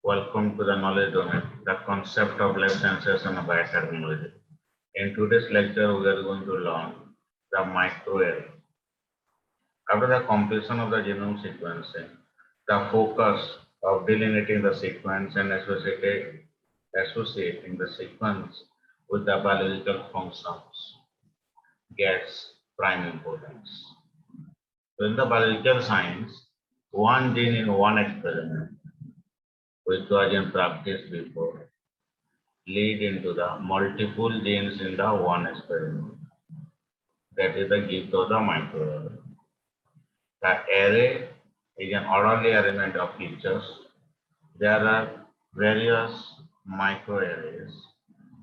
Welcome to the knowledge domain, the concept of life sciences and biotechnology. In today's lecture, we are going to learn the microarray. After the completion of the genome sequencing, the focus of delineating the sequence and associating the sequence with the biological functions gets prime importance. So in the biological science, one gene in one experiment, which was in practice before, lead into the multiple genes in the one experiment. That is the gift of the microarray. The array is an orderly arrangement of features. There are various microarrays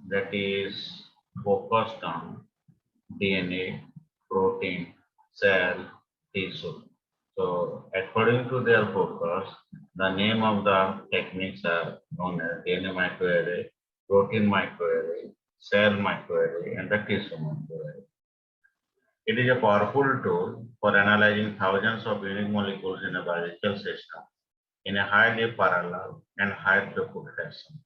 that is focused on DNA, protein, cell, tissue. So according to their focus, the name of the techniques are known as DNA microarray, protein microarray, cell microarray, and the tissue microarray. It is a powerful tool for analyzing thousands of unique molecules in a biological system in a highly parallel and high throughput fashion.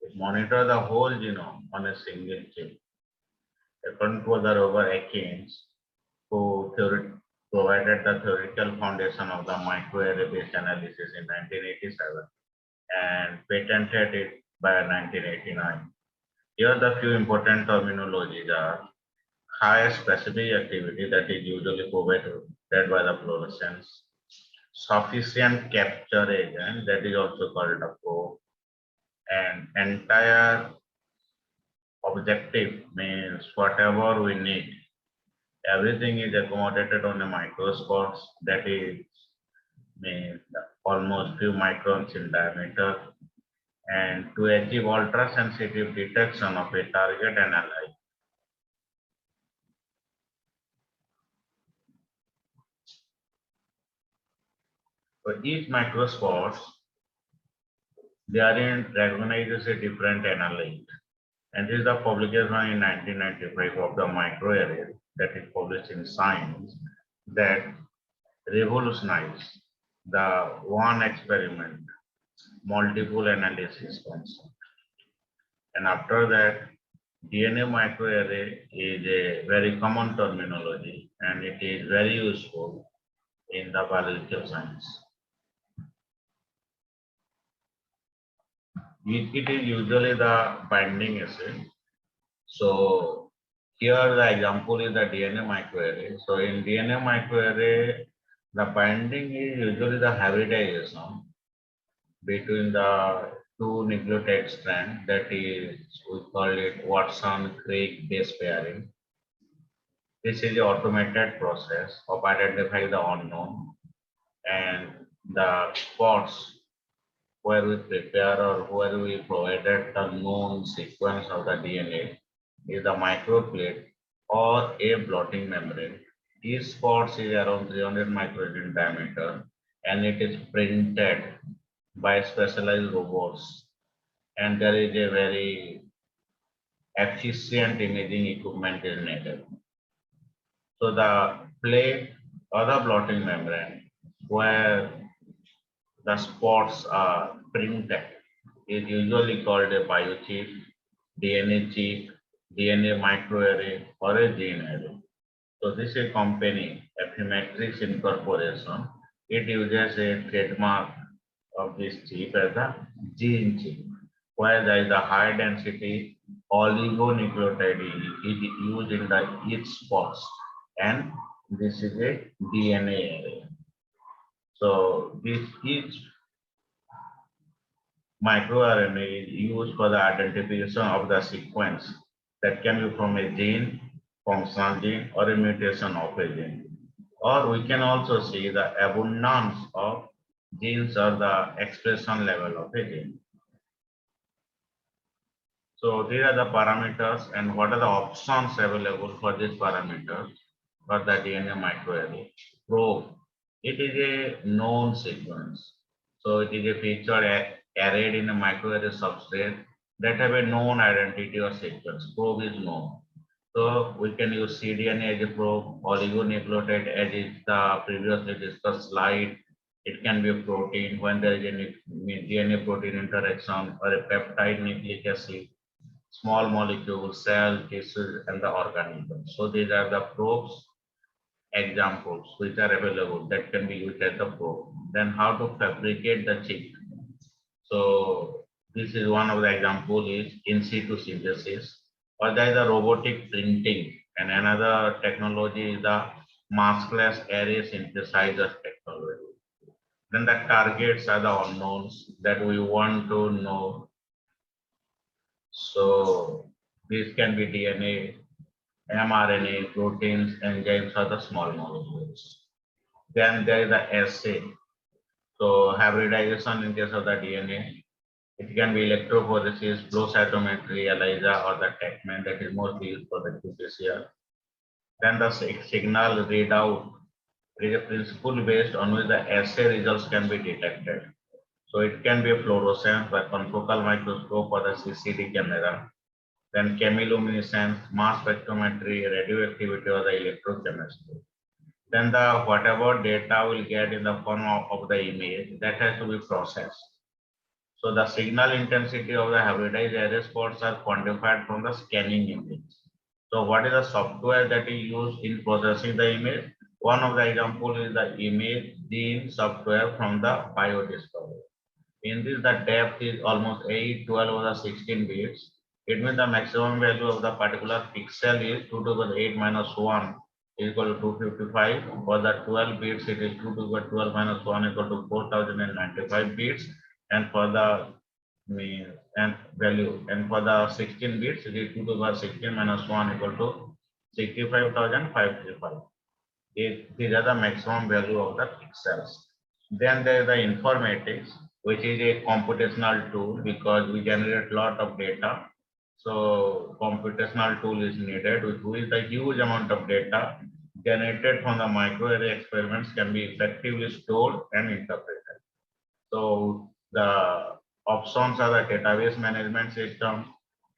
It monitors the whole genome on a single chip. According to the Robert Atkins, who provided the theoretical foundation of the microarray-based analysis in 1987 and patented it by 1989. Here the few important terminologies are high specific activity that is usually provided by the fluorescence, sufficient capture agent that is also called a probe, and entire objective means whatever we need. Everything is accommodated on a microscope that is means almost few microns in diameter, and to achieve ultra sensitive detection of a target analyte. For each microscope, therein recognizes a different analyte. And this is the publication in 1995 of the microarray that is published in Science that revolutionized the one experiment multiple analysis concept. And after that, DNA microarray is a very common terminology and it is very useful in the biological science. It is usually the binding assay. So here the example is the DNA microarray. So in DNA microarray, the binding is usually the hybridization between the two nucleotide strands, that is, we call it Watson-Crick base pairing. This is the automated process of identifying the unknown, and the spots where we prepare or where we provided the known sequence of the DNA is the microplate or a blotting membrane. Each spot is around 300 microns in diameter and it is printed by specialized robots, and there is a very efficient imaging equipment is needed. So the plate or the blotting membrane where the spots are printed is usually called a biochip, DNA chip, DNA microarray, or a gene array. So this is a company, Affymetrix Incorporation. It uses a trademark of this chip as the gene chip, where there is a high density oligonucleotide is used in the each spots, and this is a DNA array. So this each microRNA is used for the identification of the sequence that can be from a gene, functional gene, or a mutation of a gene. Or we can also see the abundance of genes or the expression level of a gene. So these are the parameters and what are the options available for these parameters for the DNA microarray. Probe, it is a known sequence. So it is a feature arrayed in a microarray substrate that have a known identity or sequence. Probe is known. So we can use cDNA as a probe, oligonucleotide as is the previously discussed slide, It can be a protein when there is any DNA protein interaction or a peptide nucleic acid, small molecules, cell, tissues, and the organisms. So these are the probes examples which are available that can be used as the probe. Then how to fabricate the chip. So this is one of the example is in situ synthesis, or there is a robotic printing, and another technology is the maskless array synthesizer technology. Then the targets are the unknowns that we want to know. So this can be DNA, mRNA, proteins, enzymes, or the small molecules. Then there is the assay. So hybridization in case of the DNA. It can be electrophoresis, flow cytometry, ELISA, or the TechMan that is mostly used for the qPCR. Then the signal readout is a principle based on which the assay results can be detected. So it can be a fluorescence by confocal microscope or the CCD camera. Then chemiluminescence, mass spectrometry, radioactivity, or the electrochemistry. Then the whatever data will get in the form of the image that has to be processed. So the signal intensity of the hybridized array spots are quantified from the scanning image. So what is the software that is used in processing the image? One of the example is the image gene software from the biodiscovery. In this, the depth is almost 8, 12, or 16 bits. It means the maximum value of the particular pixel is 2 to the power 8 minus 1 is equal to 255. For the 12 bits, it is 2 to the power 12 minus 1 equal to 4095 bits. And for the and value, and for the 16 bits, it is 2 to the power 16 minus 1 equal to 65,535. These are the maximum value of the pixels. Then there is the informatics, which is a computational tool because we generate a lot of data. So computational tool is needed, which is the huge amount of data generated from the microarray experiments can be effectively stored and interpreted. So the options are the database management system,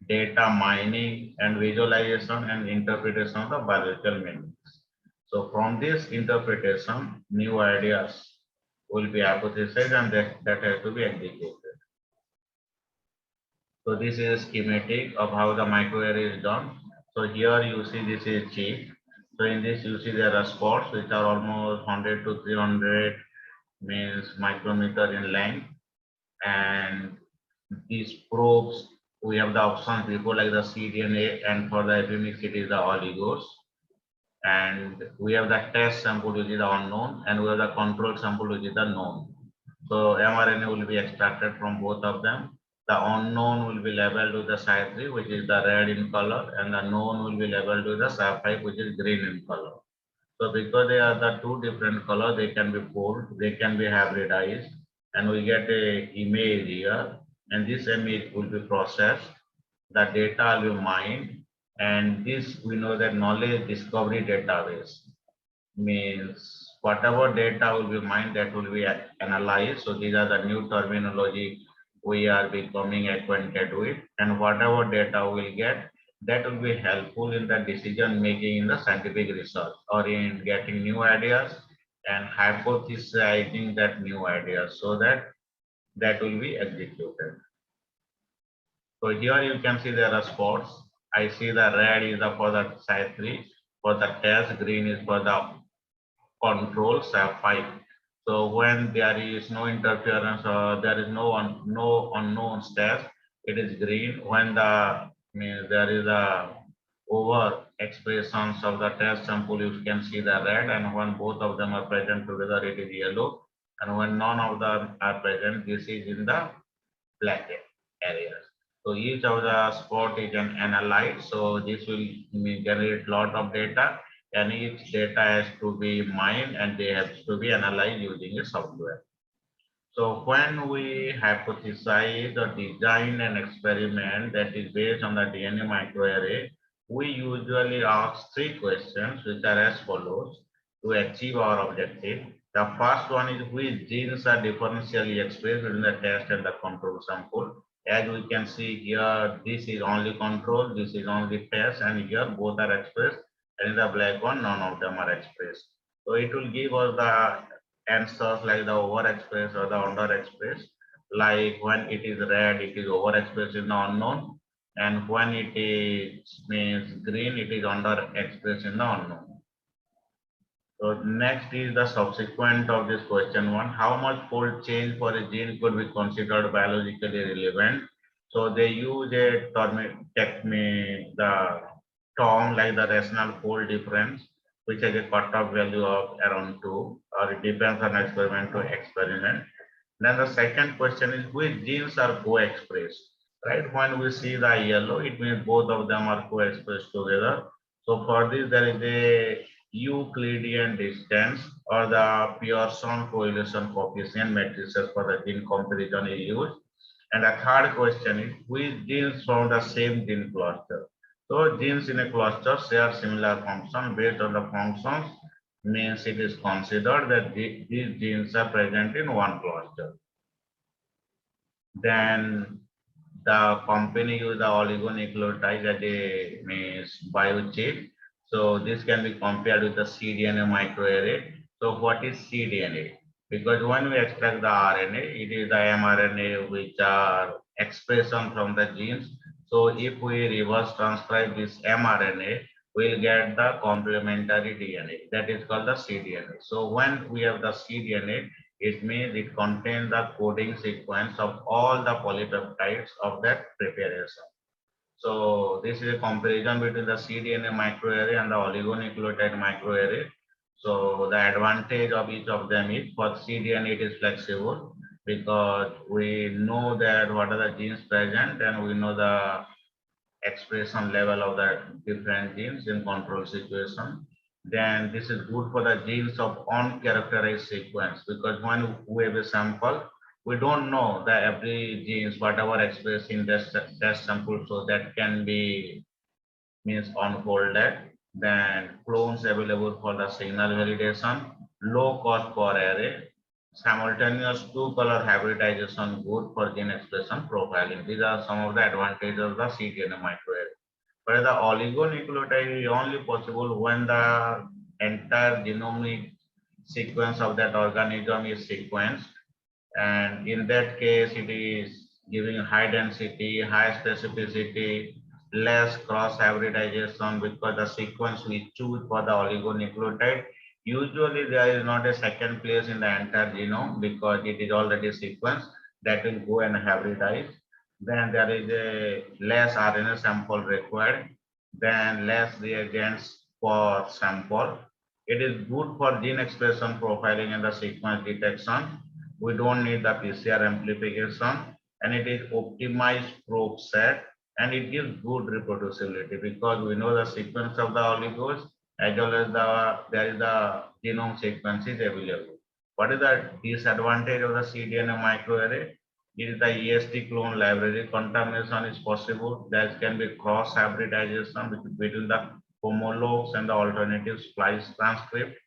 data mining and visualization and interpretation of the biological meanings. So from this interpretation, new ideas will be hypothesized and that has to be executed. So this is a schematic of how the microarray is done. So here you see this is chip. So in this you see there are spots which are almost 100 to 300 means micrometer in length, and these probes we have the options before like the cDNA, and for the epimix it is the oligos, and we have the test sample which is the unknown, and we have the control sample which is the known. So mRNA will be extracted from both of them. The unknown will be labeled with the Psi3, which is the red in color, and the known will be labeled with the Psi5, which is green in color. So because they are the two different colors, they can be pulled, they can be hybridized, and we get a image here, and this image will be processed, the data will be mined, and this we know that knowledge discovery database means whatever data will be mined that will be analyzed. So these are the new terminology we are becoming acquainted with, and whatever data we'll get that will be helpful in the decision making in the scientific research or in getting new ideas and hypothesizing that new ideas so that that will be executed. So here you can see there are spots. I see the red is for the Psi3, for the test, green is for the control, Psi5. So when there is no interference or there is no unknown test, it is green. When there is a over expressions of the test sample, you can see the red, and when both of them are present together, it is yellow. And when none of them are present, this is in the black areas. So each of the spot is an analyte. So this will generate lot of data, and each data has to be mined and they have to be analyzed using a software. So when we hypothesize or design an experiment that is based on the DNA microarray, we usually ask three questions which are as follows to achieve our objective. The first one is which genes are differentially expressed within the test and the control sample. As we can see here, this is only control, this is only test, and here both are expressed, and in the black one, none of them are expressed. So it will give us the answers like the overexpressed or the underexpressed. Like when it is red, it is overexpressed in the unknown, and when it is means green, it is underexpressed in the unknown. So next is the subsequent of this question one. How much fold change for a gene could be considered biologically relevant? So they use a term, the term like the rational fold difference, which has a cutoff value of around 2, or it depends on experiment to experiment. Then the second question is which genes are co-expressed, right? When we see the yellow, it means both of them are co-expressed together. So for this, there is a Euclidean distance or the Pearson correlation coefficient matrices for the gene comparison is used. And the third question is which genes from the same gene cluster. So genes in a cluster share similar function based on the functions means it is considered that these genes are present in one cluster. Then the company use the oligonucleotide as a means biochip. So this can be compared with the cDNA microarray. So what is cDNA? Because when we extract the RNA, it is the mRNA which are expression from the genes. So if we reverse transcribe this mRNA, we'll get the complementary DNA. That is called the cDNA. So when we have the cDNA, it means it contains the coding sequence of all the polypeptides of that preparation. So this is a comparison between the cDNA microarray and the oligonucleotide microarray. So the advantage of each of them is for cDNA it is flexible because we know that what are the genes present and we know the expression level of the different genes in control situation. Then this is good for the genes of uncharacterized sequence because when we have a sample, we don't know the every genes whatever expressed in this test sample, so that can be means unfolded. Then clones available for the signal validation, low cost per array, simultaneous two color hybridization good for gene expression profiling. These are some of the advantages of the cDNA microarray. But the oligonucleotide is only possible when the entire genomic sequence of that organism is sequenced, and in that case it is giving high density, high specificity, less cross hybridization because the sequence we choose for the oligonucleotide, usually there is not a second place in the entire genome because it is already sequenced that will go and hybridize. Then there is a less RNA sample required, then less reagents per sample. It is good for gene expression profiling and the sequence detection. We don't need the PCR amplification, and it is optimized probe set, and it gives good reproducibility because we know the sequence of the oligos as well as there is the genome sequence is available. What is the disadvantage of the cDNA microarray? It is the EST clone library contamination is possible. There can be cross hybridization between the homologs and the alternative splice transcript.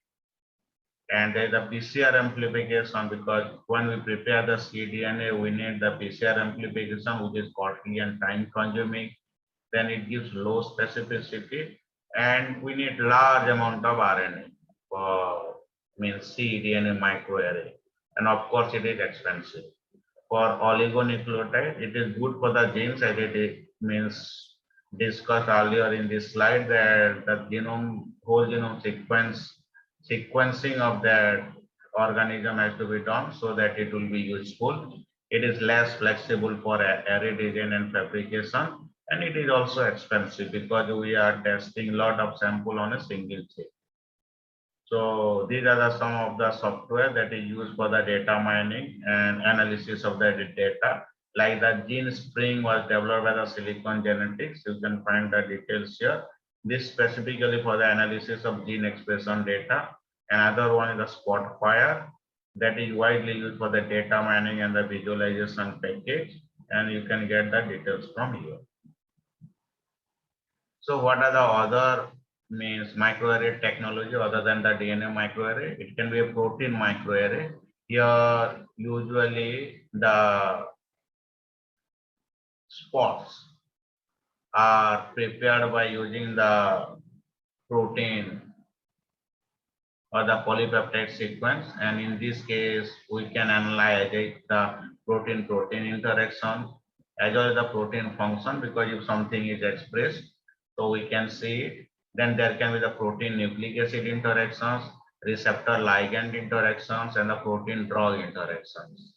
And there is the PCR amplification because when we prepare the cDNA, we need the PCR amplification, which is costly and time consuming. Then it gives low specificity, and we need large amount of RNA for means cDNA microarray. And of course, it is expensive. For oligonucleotide, it is good for the genes as it means discussed earlier in this slide that the genome whole genome sequencing of that organism has to be done so that it will be useful. It is less flexible for array design and fabrication, and it is also expensive because we are testing a lot of sample on a single chip. So these are some of the software that is used for the data mining and analysis of the data. Like the gene spring was developed by the Silicon Genetics. You can find the details here. This specifically for the analysis of gene expression data. Another one is the Spotfire that is widely used for the data mining and the visualization package. And you can get the details from here. So what are the other means microarray technology other than the DNA microarray? It can be a protein microarray. Here usually the spots are prepared by using the protein or the polypeptide sequence. And in this case, we can analyze the protein-protein interaction as well as the protein function, because if something is expressed, so we can see it. Then there can be the protein nucleic acid interactions, receptor ligand interactions, and the protein drug interactions.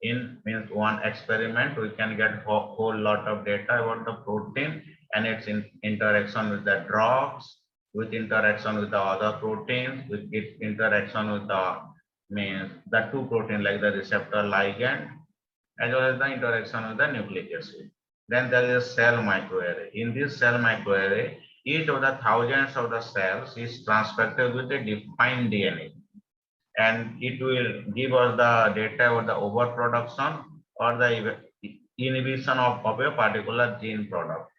In means one experiment, we can get whole lot of data about the protein and its interaction with the drugs, with interaction with the other proteins, with its interaction with the means the two protein like the receptor ligand, as well as the interaction with the nucleic acid. Then there is a cell microarray. In this cell microarray, each of the thousands of the cells is transfected with a defined DNA, and it will give us the data about the overproduction or the inhibition of a particular gene product.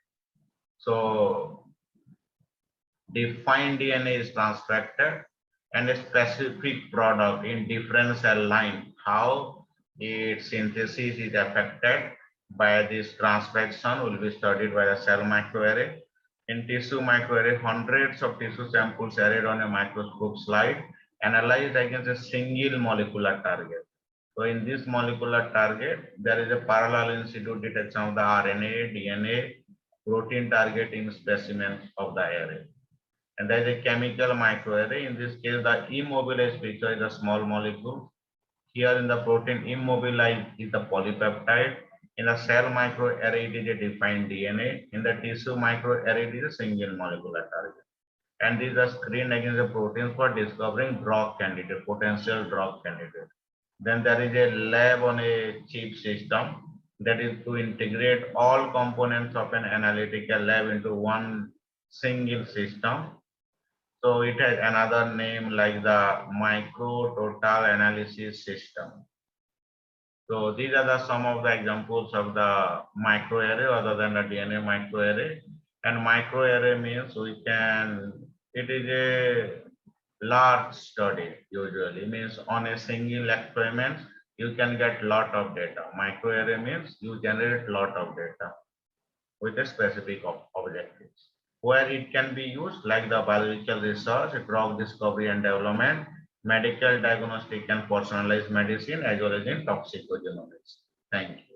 So defined DNA is transfected and a specific product in different cell line, how its synthesis is affected by this transfection will be studied by the cell microarray. In tissue microarray, hundreds of tissue samples arrayed on a microscope slide, analyzed against a single molecular target. So in this molecular target, there is a parallel in situ detection of the RNA, DNA, protein targeting specimens of the array. And there is a chemical microarray. In this case, the immobilized feature is a small molecule. Here in the protein, immobilized is the polypeptide. In the cell microarray, it is a defined DNA. In the tissue microarray, it is a single molecular target. And these are screened against the proteins for discovering drug candidate, potential drug candidate. Then there is a lab on a chip system, that is to integrate all components of an analytical lab into one single system. So it has another name like the micro total analysis system. So these are the some of the examples of the microarray other than the DNA microarray. And microarray means it is a large study usually, means on a single experiment, you can get lot of data. Microarray means you generate lot of data with a specific objectives, where it can be used like the biological research, drug discovery and development, medical diagnostic and personalized medicine, as well as in toxicogenomics. Thank you.